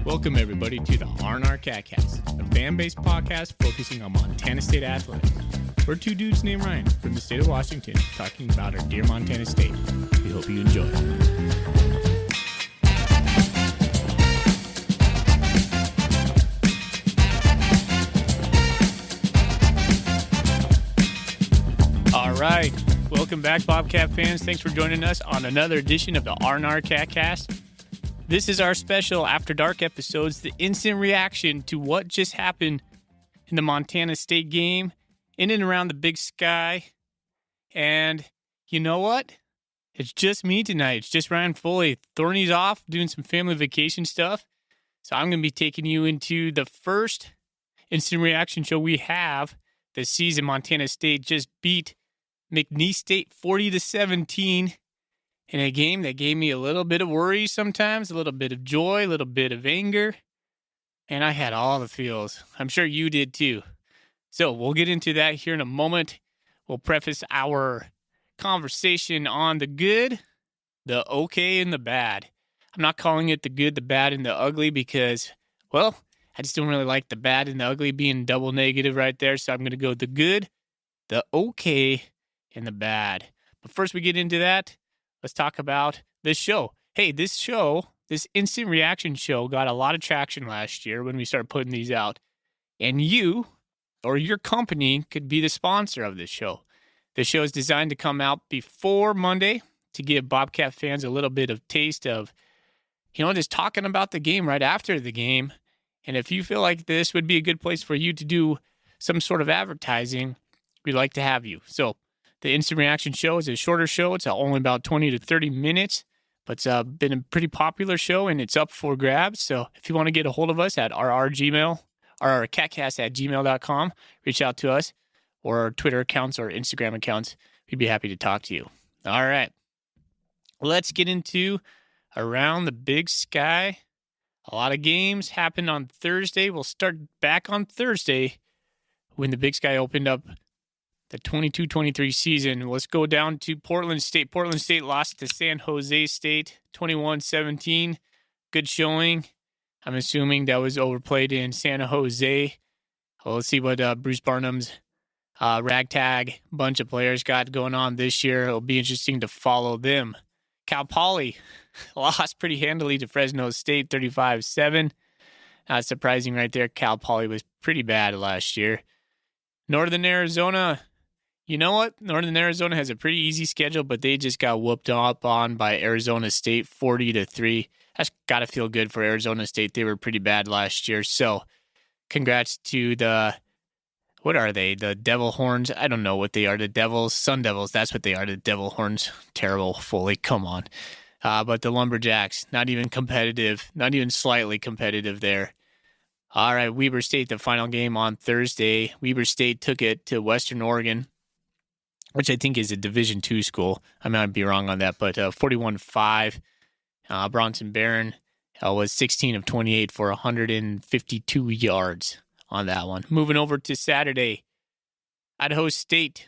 Welcome, everybody, to the R&R Catcast, a fan-based podcast focusing on Montana State athletics. We're two dudes named Ryan from the state of Washington talking about our dear Montana State. We hope you enjoy. All right. Welcome back, Bobcat fans. Thanks for joining us on another edition of the R&R Catcast. This is our special After Dark episodes, the instant reaction to what just happened in the Montana State game, in and around the Big Sky. And you know what? It's just me tonight. It's just Ryan Foley. Thorny's off doing some family vacation stuff. So I'm going to be taking you into the first instant reaction show we have this season. Montana State just beat McNeese State 40-17 in a game that gave me a little bit of worry sometimes, a little bit of joy, a little bit of anger. And I had all the feels. I'm sure you did too. So we'll get into that here in a moment. We'll preface our conversation on the good, the okay, and the bad. I'm not calling it the good, the bad, and the ugly because, well, I just don't really like the bad and the ugly being double negative right there. So I'm going to go the good, the okay, and the bad. But first we get into that, let's talk about this show. Hey, this instant reaction show got a lot of traction last year when we started putting these out. And you or your company could be the sponsor of this show. The show is designed to come out before Monday to give Bobcat fans a little bit of taste of, just talking about the game right after the game. And if you feel like this would be a good place for you to do some sort of advertising, we'd like to have you. So the instant reaction show is a shorter show. It's only about 20 to 30 minutes, but it's been a pretty popular show, and it's up for grabs. So if you want to get a hold of us at our catcast@gmail.com, reach out to us, or our Twitter accounts or Instagram accounts. We'd be happy to talk to you. All right. Let's get into Around the Big Sky. A lot of games happened on Thursday. We'll start back on Thursday when the Big Sky opened up the 22-23 season. Let's go down to Portland State. Portland State lost to San Jose State 21-17. Good showing. I'm assuming that was overplayed in San Jose. Well, let's see what Bruce Barnum's ragtag bunch of players got going on this year. It'll be interesting to follow them. Cal Poly lost pretty handily to Fresno State 35-7. Not surprising right there. Cal Poly was pretty bad last year. Northern Arizona, you know what? Northern Arizona has a pretty easy schedule, but they just got whooped up on by Arizona State 40-3. That's got to feel good for Arizona State. They were pretty bad last year. So congrats to what are they? The Devil Horns? I don't know what they are. The Devils, Sun Devils. That's what they are. The Devil Horns. Terrible, Foley. Come on. But the Lumberjacks, not even competitive, not even slightly competitive there. All right, Weber State, the final game on Thursday. Weber State took it to Western Oregon, which I think is a Division II school. I might be wrong on that, but 41-5. Bronson Barron was 16 of 28 for 152 yards on that one. Moving over to Saturday, Idaho State.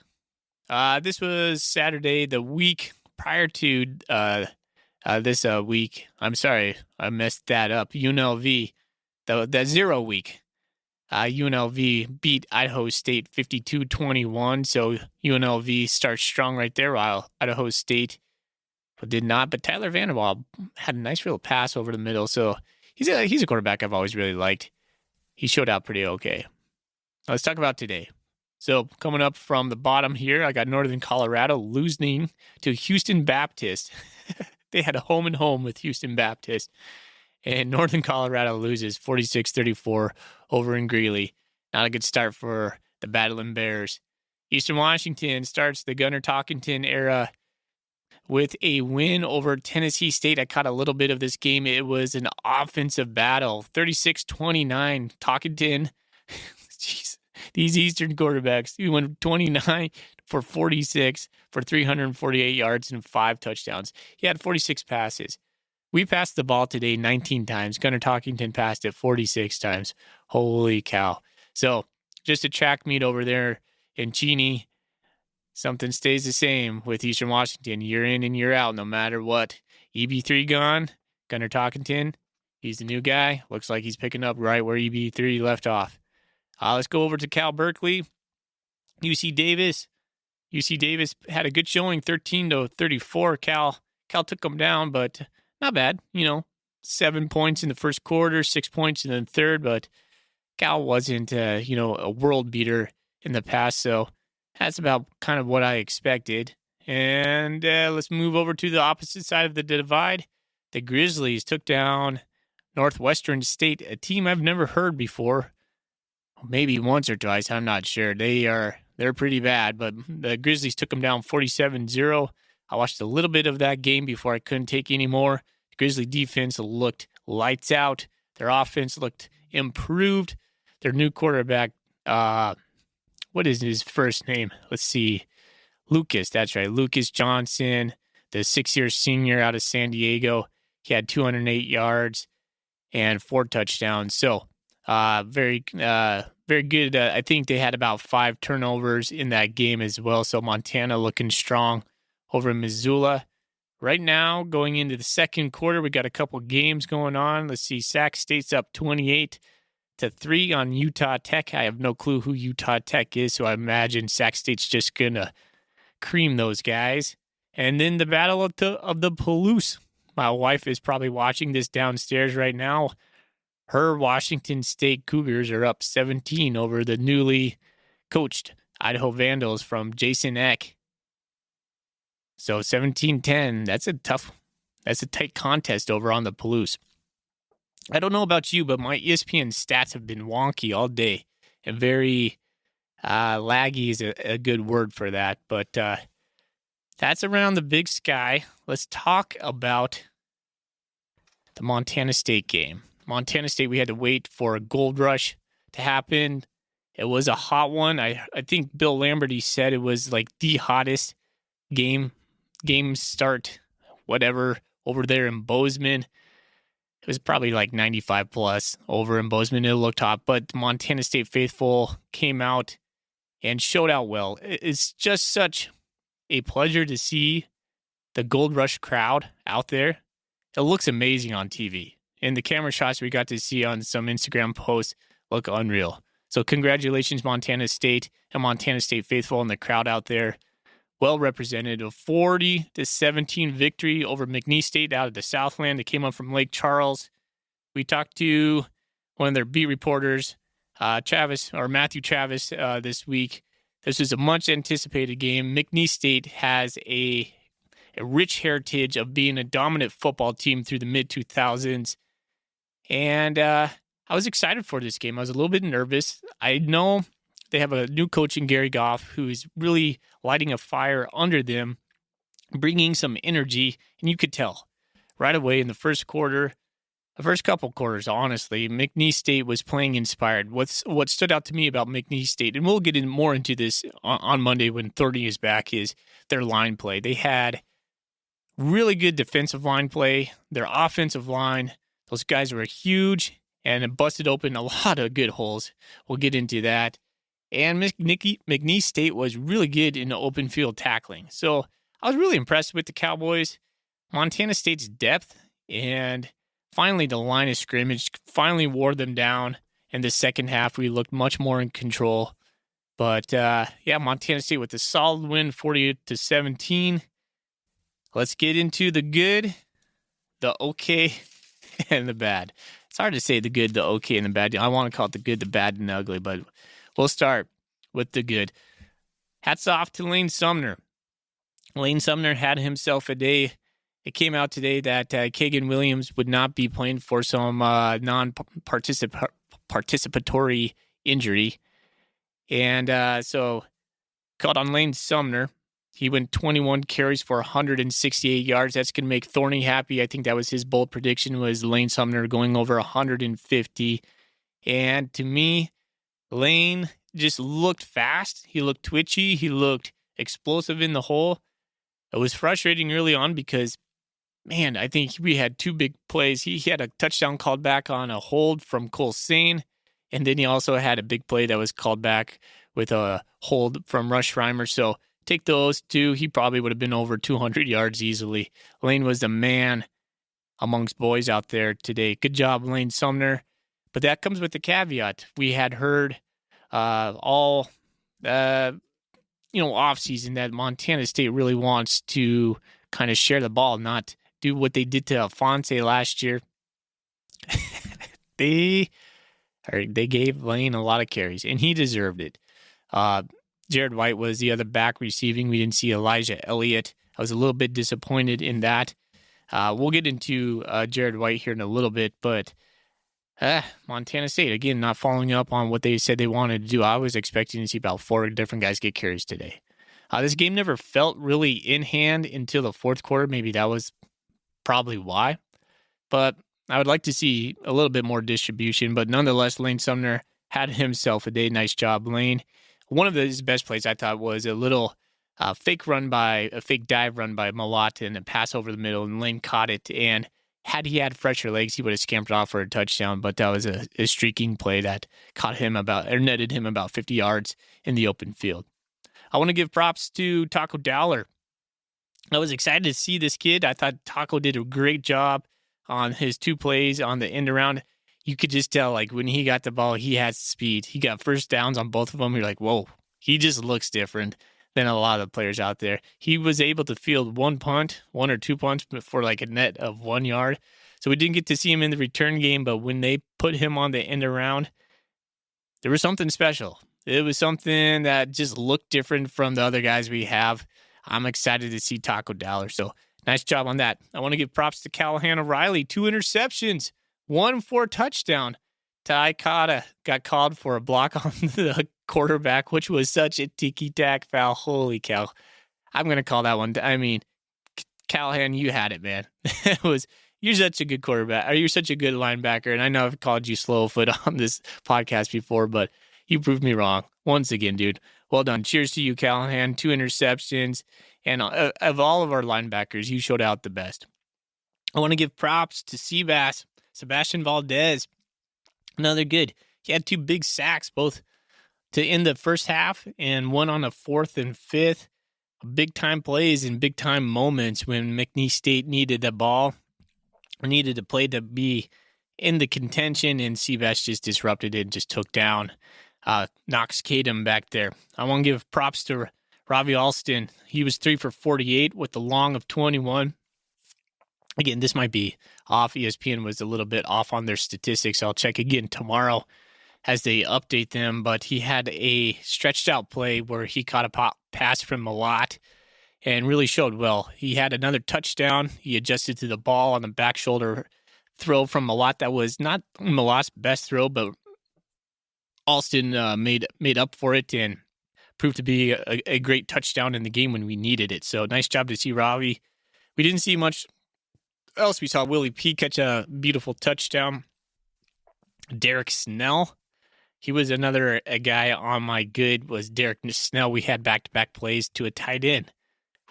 This was Saturday, the week prior to this week. I'm sorry, I messed that up. UNLV, the 0 week. UNLV beat Idaho State 52-21, so UNLV starts strong right there while Idaho State did not. But Tyler Vanderwall had a nice little pass over the middle, so he's a quarterback I've always really liked. He showed out pretty okay. Now let's talk about today. So coming up from the bottom here, I got Northern Colorado losing to Houston Baptist. They had a home and home with Houston Baptist. And Northern Colorado loses 46-34 over in Greeley. Not a good start for the Battling Bears. Eastern Washington starts the Gunnar Talkington era with a win over Tennessee State. I caught a little bit of this game. It was an offensive battle. 36-29. Talkington, jeez, these Eastern quarterbacks, he went 29 for 46 for 348 yards and 5 touchdowns. He had 46 passes. We passed the ball today 19 times. Gunnar Talkington passed it 46 times. Holy cow. So just a track meet over there in Cheney. Something stays the same with Eastern Washington year in and year out, no matter what. EB3 gone, Gunnar Talkington, He's the new guy. Looks like he's picking up right where EB3 left off. Let's go over to Cal Berkeley. UC Davis. UC Davis had a good showing, 13-34. Cal took them down, but not bad. 7 points in the first quarter, 6 points in the third, but Cal wasn't, a world beater in the past, so that's about kind of what I expected. And let's move over to the opposite side of the divide. The Grizzlies took down Northwestern State, a team I've never heard before. Maybe once or twice, I'm not sure. They're pretty bad, but the Grizzlies took them down 47-0. I watched a little bit of that game before I couldn't take any more. The Grizzly defense looked lights out. Their offense looked improved. Their new quarterback, what is his first name? Let's see. Lucas, that's right. Lucas Johnson, the 6-year senior out of San Diego. He had 208 yards and 4 touchdowns. So, very good. I think they had about 5 turnovers in that game as well. So Montana looking strong over Missoula. Right now, going into the second quarter, we got a couple games going on. Let's see. Sac State's up 28-3 on Utah Tech. I have no clue who Utah Tech is, so I imagine Sac State's just gonna cream those guys. And then the Battle of the Palouse. My wife is probably watching this downstairs right now. Her Washington State Cougars are up 17 over the newly coached Idaho Vandals from Jason Eck. So 17-10, that's a tight contest over on the Palouse. I don't know about you, but my ESPN stats have been wonky all day. And very laggy is a good word for that. But that's around the Big Sky. Let's talk about the Montana State game. Montana State, we had to wait for a gold rush to happen. It was a hot one. I think Bill Lamberty said it was like the hottest game start, whatever, over there in Bozeman. It was probably like 95 plus over in Bozeman. It looked hot, but the Montana State faithful came out and showed out well. It's just such a pleasure to see the Gold Rush crowd out there. It looks amazing on TV. And the camera shots we got to see on some Instagram posts look unreal. So congratulations, Montana State and Montana State faithful and the crowd out there. Well represented. A 40-17 victory over McNeese State out of the Southland. They came up from Lake Charles. We talked to one of their beat reporters, Matthew Travis, this week. This was a much anticipated game. McNeese State has a rich heritage of being a dominant football team through the mid-2000s. And I was excited for this game. I was a little bit nervous. I know they have a new coach in Gary Goff who's really lighting a fire under them, bringing some energy. And you could tell right away in the first quarter, the first couple quarters, honestly, McNeese State was playing inspired. What stood out to me about McNeese State, and we'll get more into this on Monday when Thorny is back, is their line play. They had really good defensive line play. Their offensive line, those guys were huge and it busted open a lot of good holes. We'll get into that. And McNeese State was really good in the open field tackling. So I was really impressed with the Cowboys. Montana State's depth and finally the line of scrimmage finally wore them down. In the second half, we looked much more in control. But Montana State with a solid win, 40-17. Let's get into the good, the okay, and the bad. It's hard to say the good, the okay, and the bad. I want to call it the good, the bad, and the ugly, but we'll start with the good. Hats off to Lane Sumner. Lane Sumner had himself a day. It came out today that Kagan Williams would not be playing for some non-participatory injury. And so called on Lane Sumner. He went 21 carries for 168 yards. That's going to make Thorny happy. I think that was his bold prediction, was Lane Sumner going over 150. And to me, Lane just looked fast. He looked twitchy. He looked explosive in the hole. It was frustrating early on because, man, I think we had 2 big plays. He had a touchdown called back on a hold from Cole Sane, and then he also had a big play that was called back with a hold from Rush Reimer. So take those 2, he probably would have been over 200 yards easily. Lane was the man amongst boys out there today. Good job, Lane Sumner. But that comes with the caveat. We had heard all offseason that Montana State really wants to kind of share the ball, not do what they did to Alphonse last year. They gave Lane a lot of carries, and he deserved it. Jared White was the other back receiving. We didn't see Elijah Elliott. I was a little bit disappointed in that. We'll get into Jared White here in a little bit, but Montana State, again, not following up on what they said they wanted to do. I was expecting to see about 4 different guys get carries today. This game never felt really in hand until the fourth quarter. Maybe that was probably why. But I would like to see a little bit more distribution. But nonetheless, Lane Sumner had himself a day. Nice job, Lane. One of his best plays, I thought, was a little fake dive run by Malott and a pass over the middle, and Lane caught it. And had he had fresher legs, he would have scampered off for a touchdown. But that was a streaking play that netted him about 50 yards in the open field. I want to give props to Taco Dowler. I was excited to see this kid. I thought Taco did a great job on his 2 plays on the end around. You could just tell, like, when he got the ball, he had speed. He got first downs on both of them. You're like, whoa, he just looks different than a lot of the players out there. He was able to field 1 or 2 punts for like a net of 1 yard. So we didn't get to see him in the return game, but when they put him on the end around, there was something special. It was something that just looked different from the other guys we have. I'm excited to see Taco Dowler. So nice job on that. I want to give props to Callahan O'Reilly. 2 interceptions, 1 for a touchdown. Ty Cotta got called for a block on the quarterback, which was such a ticky-tack foul. Holy cow. I'm going to call that one. I mean, Callahan, you had it, man. You're such a good quarterback. Or you're such a good linebacker. And I know I've called you slowfoot on this podcast before, but you proved me wrong. Once again, dude. Well done. Cheers to you, Callahan. 2 interceptions. And of all of our linebackers, you showed out the best. I want to give props to Seabass, Sebastian Valdez. Another good. He had 2 big sacks, both to end the first half and one on the 4th and 5th. Big time plays and big time moments when McNeese State needed the ball or needed to play to be in the contention, and Seabass just disrupted it and just took down Knox Kadum back there. I want to give props to Ravi Alston. He was 3 for 48 with the long of 21. Again, this might be off. ESPN was a little bit off on their statistics. I'll check again tomorrow as they update them. But he had a stretched out play where he caught a pass from Malott and really showed well. He had another touchdown. He adjusted to the ball on the back shoulder throw from Malott. That was not Malott's best throw, but Alston made up for it and proved to be a great touchdown in the game when we needed it. So nice job to see Ravi. We didn't see much else. We saw Willie P catch a beautiful touchdown. Derek Snell, he was another guy on my good. Was Derek Snell. We had back-to-back plays to a tight end.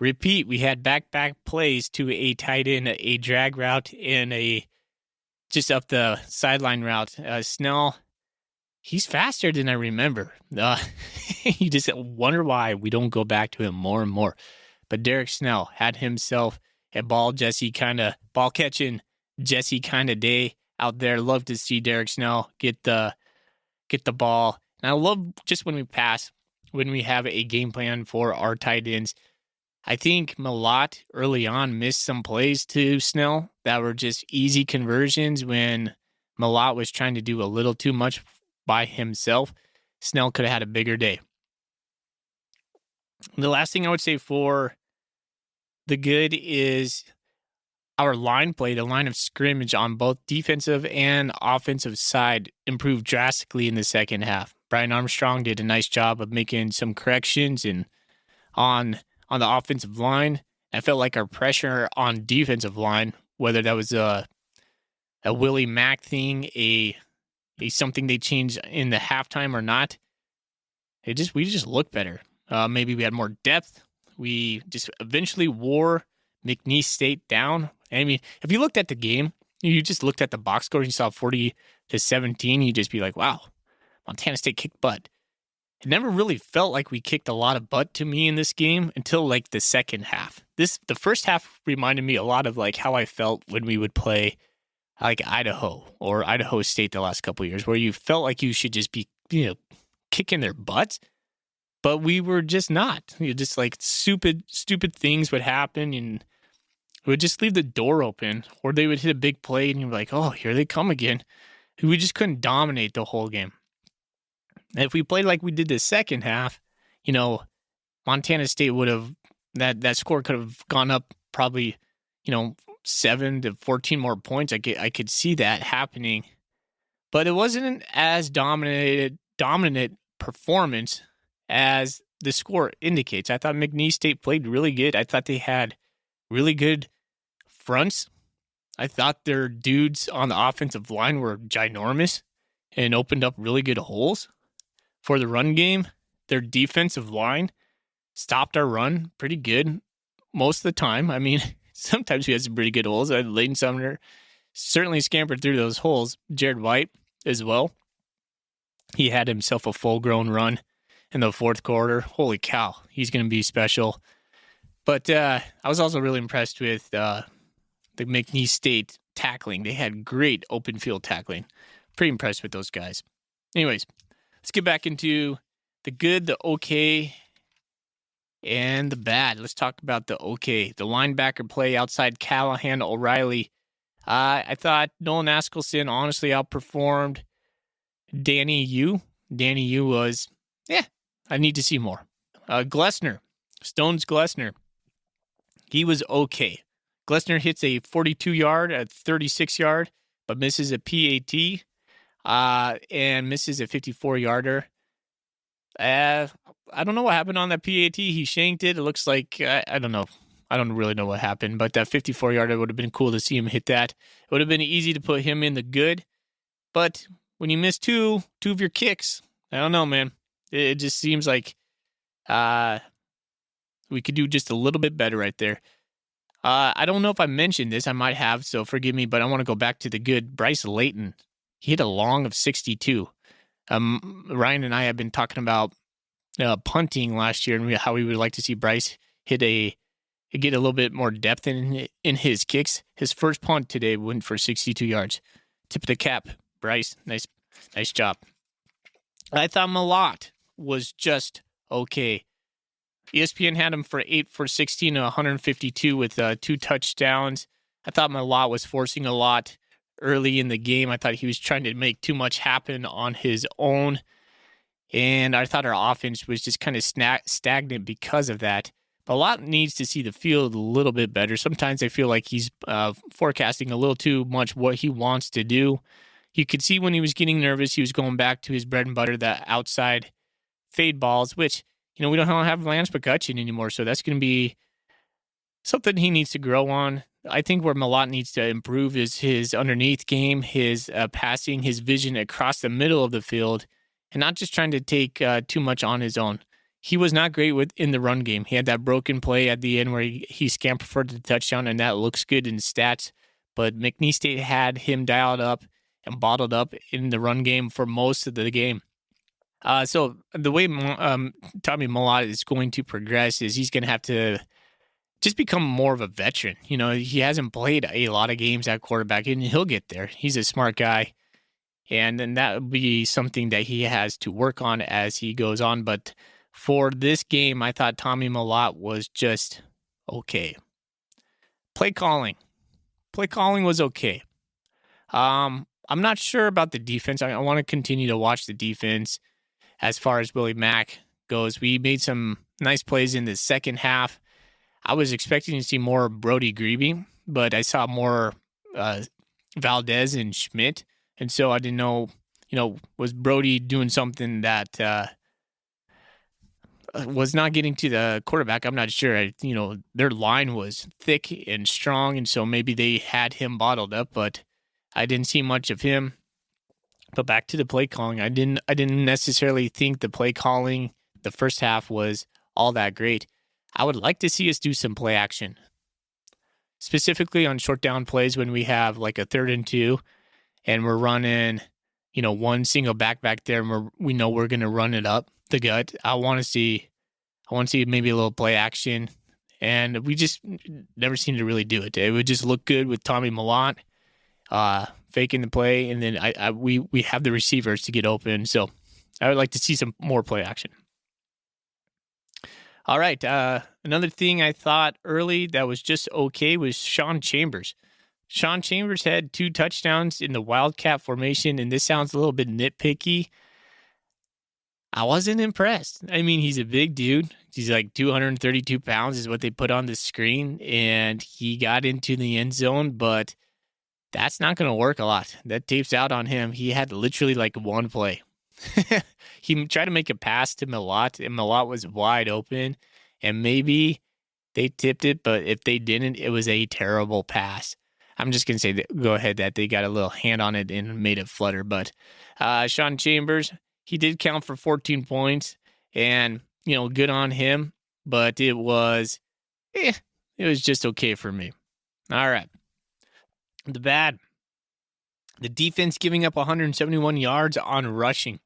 Repeat, we had back-to-back plays to a tight end, a drag route, and a just up the sideline route. Snell, he's faster than I remember. You just wonder why we don't go back to him more and more. But Derek Snell had himself a ball catching Jesse kind of day out there. Love to see Derek Snell get the ball. And I love just when we pass, when we have a game plan for our tight ends. I think Malott early on missed some plays to Snell that were just easy conversions when Malott was trying to do a little too much by himself. Snell could have had a bigger day. The last thing I would say for the good is our line play, the line of scrimmage on both defensive and offensive side improved drastically in the second half. Brian Armstrong did a nice job of making some corrections and on the offensive line. I felt like our pressure on defensive line, whether that was a Willie Mack thing, a something they changed in the halftime or not, we just looked better. Maybe we had more depth. We just eventually wore McNeese State down. I mean, if you looked at the game, you just looked at the box score and you saw 40-17, you'd just be like, wow, Montana State kicked butt. it never really felt like we kicked a lot of butt to me in this game until like the second half. The first half reminded me a lot of like how I felt when we would play like Idaho or Idaho State the last couple of years, where you felt like you should just be, kicking their butts, but we were just not. Just like stupid things would happen, and we would just leave the door open, or they would hit a big play, and you're like, oh, here they come again. We just couldn't dominate the whole game. And if we played like we did the second half, Montana State would have, that score could have gone up probably, 7 to 14 more points. I could see that happening, but it wasn't as dominant performance as the score indicates. I thought McNeese State played really good. I thought they had really good fronts. I thought their dudes on the offensive line were ginormous and opened up really good holes for the run game. Their defensive line stopped our run pretty good most of the time. I mean, sometimes we had some pretty good holes. Leighton Sumner certainly scampered through those holes. Jared White as well. He had himself a full-grown run in the fourth quarter. Holy cow, he's going to be special. But I was also really impressed with the McNeese State tackling. They had great open field tackling. Pretty impressed with those guys. Anyways, let's get back into the good, the okay, and the bad. Let's talk about the okay. The linebacker play outside Callahan, O'Reilly. I thought Nolan Askelson honestly outperformed Danny Yu. Danny Yu was, I need to see more. Stone's Glessner. He was okay. Glessner hits a 42-yard, a 36-yard, but misses a PAT and misses a 54-yarder. I don't know what happened on that PAT. He shanked it. It looks like, I don't know. I don't really know what happened, but that 54-yarder would have been cool to see him hit that. It would have been easy to put him in the good, but when you miss two of your kicks, I don't know, man. It just seems like we could do just a little bit better right there. I don't know if I mentioned this. I might have, so forgive me, but I want to go back to the good. Bryce Layton, he hit a long of 62. Ryan and I have been talking about punting last year and how we would like to see Bryce get a little bit more depth in his kicks. His first punt today went for 62 yards. Tip of the cap, Bryce. Nice job. I thought Malott was just okay. ESPN had him for 8 for 16 and 152 with 2 touchdowns. I thought Malott was forcing a lot early in the game. I thought he was trying to make too much happen on his own. And I thought our offense was just kind of stagnant because of that. Malott needs to see the field a little bit better. Sometimes I feel like he's forecasting a little too much what he wants to do. You could see when he was getting nervous, he was going back to his bread and butter, the outside fade balls, which, we don't have Lance McCutcheon anymore, so that's going to be something he needs to grow on. I think where Malott needs to improve is his underneath game, his passing, his vision across the middle of the field, and not just trying to take too much on his own. He was not great in the run game. He had that broken play at the end where he scampered for the touchdown, and that looks good in stats. But McNeese State had him dialed up and bottled up in the run game for most of the game. So the way Tommy Malott is going to progress is he's going to have to just become more of a veteran. He hasn't played a lot of games at quarterback, and he'll get there. He's a smart guy, and then that will be something that he has to work on as he goes on. But for this game, I thought Tommy Malott was just okay. Play calling was okay. I'm not sure about the defense. I want to continue to watch the defense. As far as Willie Mack goes, we made some nice plays in the second half. I was expecting to see more Brody Grebe, but I saw more Valdez and Schmidt. And so I didn't know, was Brody doing something that was not getting to the quarterback? I'm not sure. Their line was thick and strong, and so maybe they had him bottled up, but I didn't see much of him. But back to the play calling, I didn't necessarily think the play calling the first half was all that great. I would like to see us do some play action, specifically on short down plays when we have like a 3rd and 2, and we're running, one single back there, and we know we're going to run it up. the gut. I want to see maybe a little play action, and we just never seem to really do it. It would just look good with Tommy Millant faking the play, and then we have the receivers to get open. So I would like to see some more play action. All right, another thing I thought early that was just okay was Sean Chambers. Sean Chambers had 2 touchdowns in the Wildcat formation, and this sounds a little bit nitpicky. I wasn't impressed. I mean, he's a big dude. He's like 232 pounds is what they put on the screen, and he got into the end zone, but that's not going to work a lot. That tapes out on him. He had literally like one play. He tried to make a pass to Milot, and Milot was wide open, and maybe they tipped it, but if they didn't, it was a terrible pass. I'm just going to say, go ahead, that they got a little hand on it and made it flutter. But Sean Chambers, he did count for 14 points, and, good on him, but it was just okay for me. All right. The bad. The defense giving up 171 yards on rushing.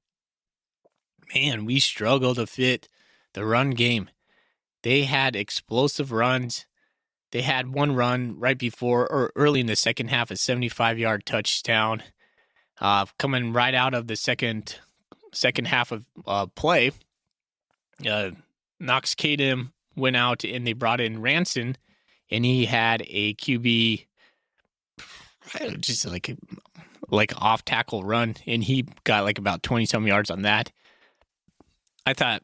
Man, we struggled to fit the run game. They had explosive runs. They had one run right before or early in the second half, a 75-yard touchdown. Coming right out of the second half of play, Knox Kadem went out and they brought in Ranson, and he had a QB just like off tackle run, and he got like about 20-some yards on that. I thought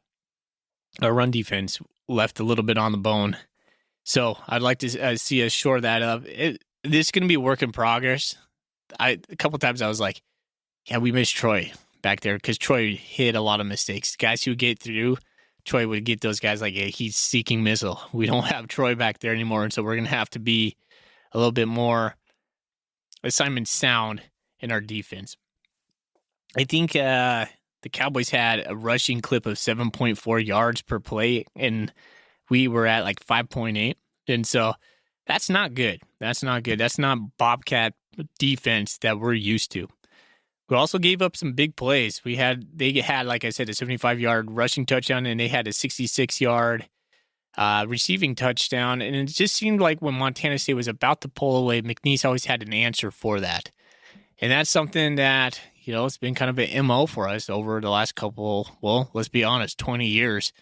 our run defense left a little bit on the bone. So I'd like to see us shore that up. This is going to be a work in progress. A couple times I was like, yeah, we missed Troy back there because Troy hit a lot of mistakes. Guys who get through, Troy would get those guys like a heat-seeking missile. We don't have Troy back there anymore, and so we're going to have to be a little bit more assignment sound in our defense. I think the Cowboys had a rushing clip of 7.4 yards per play, and we were at like 5.8. And so that's not good. That's not good. That's not Bobcat defense that we're used to. We also gave up some big plays. They had, like I said, a 75-yard rushing touchdown, and they had a 66-yard receiving touchdown. And it just seemed like when Montana State was about to pull away, McNeese always had an answer for that. And that's something that, it's been kind of an MO for us over the last let's be honest, 20 years.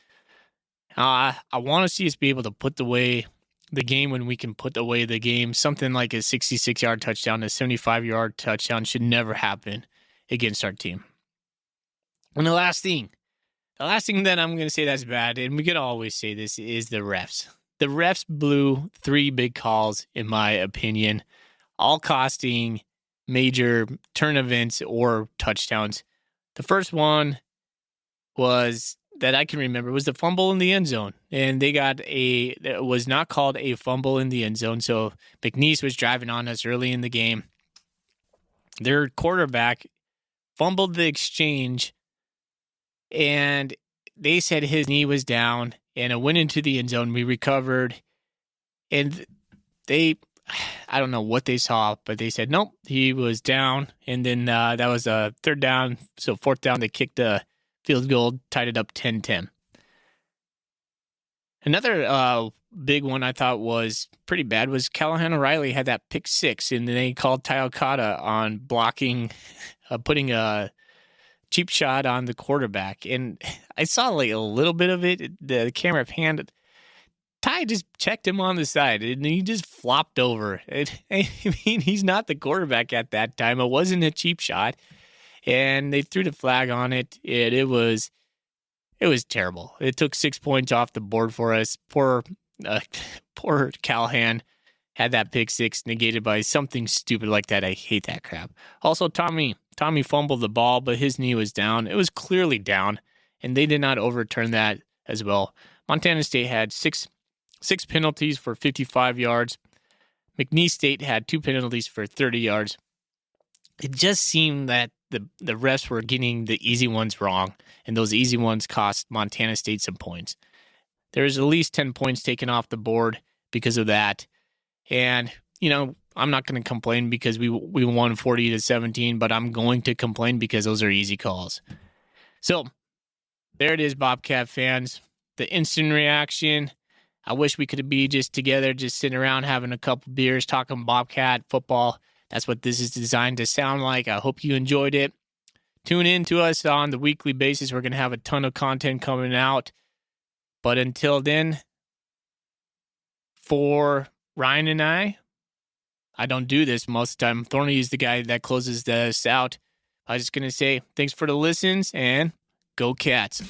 I want to see us be able to put away the game when we can put away the game. Something like a 66-yard touchdown, a 75-yard touchdown should never happen against our team. And the last thing that I'm going to say that's bad, and we can always say this, is the refs. The refs blew 3 big calls, in my opinion, all costing major turn events or touchdowns. The first one was that I can remember was the fumble in the end zone, and it was not called a fumble in the end zone. So McNeese was driving on us early in the game. Their quarterback fumbled the exchange, and they said his knee was down, and it went into the end zone. We recovered, and I don't know what they saw, but they said, nope, he was down. And then that was a third down. So fourth down, they kicked a field goal, tied it up 10-10. Another big one I thought was pretty bad was Callahan O'Reilly had that pick 6, and then they called Ty Okada on blocking, putting a cheap shot on the quarterback. And I saw like a little bit of it. The camera panned. Ty just checked him on the side, and he just flopped over. I mean, he's not the quarterback at that time. It wasn't a cheap shot, and they threw the flag on it. It was terrible. It took 6 points off the board for us. Poor Callahan had that pick 6 negated by something stupid like that. I hate that crap. Also, Tommy fumbled the ball, but his knee was down. It was clearly down, and they did not overturn that as well. Montana State had six penalties for 55 yards. McNeese State had 2 penalties for 30 yards. It just seemed that the refs were getting the easy ones wrong, and those easy ones cost Montana State some points. There was at least 10 points taken off the board because of that. And, I'm not going to complain because we won 40-17, but I'm going to complain because those are easy calls. So there it is, Bobcat fans. The instant reaction. I wish we could be just together, just sitting around having a couple beers, talking Bobcat football. That's what this is designed to sound like. I hope you enjoyed it. Tune in to us on the weekly basis. We're going to have a ton of content coming out. But until then, for Ryan and I don't do this most of the time. Thorny is the guy that closes this out. I was just going to say thanks for the listens and go Cats.